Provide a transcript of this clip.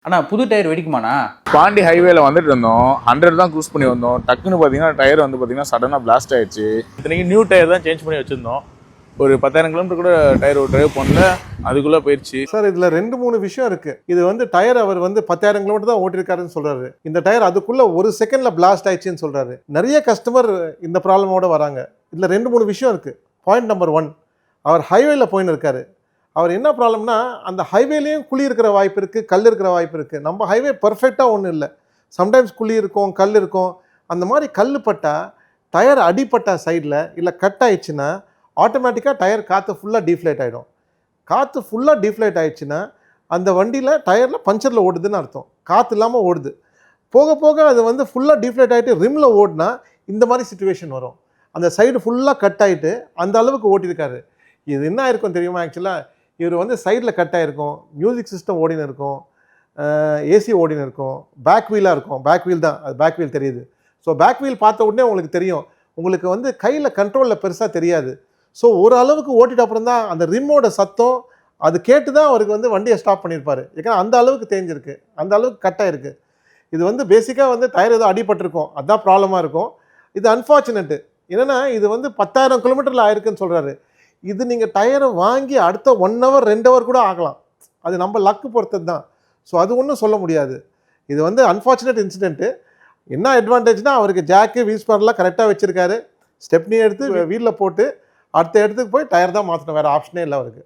அண்ணா புது டயர் வெடிக்குமாண்ணா? பாண்டி ஹைவேல வந்துட்டு இருந்தோம், 100 தான் க்ரூஸ் பண்ணி வந்தோம். டக்குன்னு பார்த்தீங்கன்னா டயர் வந்து பார்த்தீங்கன்னா சடனாக பிளாஸ்ட் ஆயிடுச்சு. இத்தனைக்கு நியூ டயர் தான் சேஞ்ச் பண்ணி வச்சிருந்தோம். ஒரு 10,000 கிலோமீட்டர் கூட டயர் டிரைவ் பண்ணல, அதுக்குள்ளே போயிடுச்சு. சார் இதில் 2-3 விஷயம் இருக்குது. இது வந்து டயர் அவர் வந்து 10,000 கிலோமீட்டர் தான் ஓட்டிருக்காருன்னு சொல்கிறாரு. இந்த டயர் அதுக்குள்ளே ஒரு செகண்டில் பிளாஸ்ட் ஆயிடுச்சுன்னு சொல்கிறாரு. நிறைய கஸ்டமர் இந்த ப்ராப்ளமோட வராங்க. இதில் 2-3 விஷயம் இருக்குது. பாயிண்ட் நம்பர் 1, அவர் ஹைவேல போயின்னு இருக்காரு. அவர் என்ன ப்ராப்ளம்னா, அந்த ஹைவேலையும் குழி இருக்கிற வாய்ப்பு இருக்குது, கல் இருக்கிற வாய்ப்பு இருக்குது. நம்ம ஹைவே பர்ஃபெக்டாக ஒன்றும் இல்லை. சம்டைம்ஸ் குழி இருக்கும், கல் இருக்கும். அந்த மாதிரி கல் பட்டால், டயர் அடிப்பட்ட சைடில் இல்லை கட் ஆயிடுச்சுன்னா ஆட்டோமேட்டிக்காக டயர் காற்று ஃபுல்லாக டீஃப்ளேட் ஆகிடும். காற்று ஃபுல்லாக டீஃப்ளேட் ஆகிடுச்சுன்னா அந்த வண்டியில் டயரில் பஞ்சரில் ஓடுதுன்னு அர்த்தம். காற்று இல்லாமல் ஓடுது. போக போக அது வந்து ஃபுல்லாக டீஃப்ளேட் ஆகிட்டு ரிம்மில் ஓடினா இந்த மாதிரி சிச்சுவேஷன் வரும். அந்த சைடு ஃபுல்லாக கட் ஆகிட்டு அந்த அளவுக்கு ஓட்டியிருக்காரு. இது என்ன ஆயிருக்கும் தெரியுமா? ஆக்சுவலாக இவர் வந்து சைடில் கட் ஆகிருக்கும், மியூசிக் சிஸ்டம் ஓடின்னு இருக்கும், ஏசி ஓடின்னு இருக்கும், பேக் வீலாக இருக்கும். பேக் வீல் தான், அது பேக் வீல் தெரியுது. ஸோ பேக் வீல் பார்த்த உடனே உங்களுக்கு தெரியும், உங்களுக்கு வந்து கையில் கண்ட்ரோலில் பெருசாக தெரியாது. ஸோ ஒரு அளவுக்கு ஓட்டிட்டு அப்புறம் தான் அந்த ரிம்மோட சத்தம் அது கேட்டு தான் அவருக்கு வந்து வண்டியை ஸ்டாப் பண்ணியிருப்பார். ஏன்னா அந்த அளவுக்கு தேஞ்சிருக்கு, அந்த அளவுக்கு கட் ஆகிருக்கு. இது வந்து பேசிக்காக வந்து டயர் ஏதோ அடிபட்டிருக்கும், அதுதான் ப்ராப்ளமாக இருக்கும். இது அன்ஃபார்ச்சுனேட்டு. என்னென்னா இது வந்து 10,000 கிலோமீட்டரில் ஆயிருக்குன்னு சொல்கிறாரு. இது நீங்கள் டயரை வாங்கி அடுத்த 1 hour 2 hour கூட ஆகலாம். அது நம்ம லக்கு பொறுத்தது தான். ஸோ அது ஒன்றும் சொல்ல முடியாது. இது வந்து அன்ஃபார்ச்சுனேட் இன்சிடென்ட்டு. என்ன அட்வான்டேஜ்னால் அவருக்கு ஜாக்கு வீல் ஸ்பார்லாம் கரெக்டாக வச்சுருக்காரு. ஸ்டெப்னி எடுத்து வீலில் போட்டு அடுத்த இடத்துக்கு போய் டயர் தான் மாற்றணும், வேறு ஆப்ஷனே இல்லை அவருக்கு.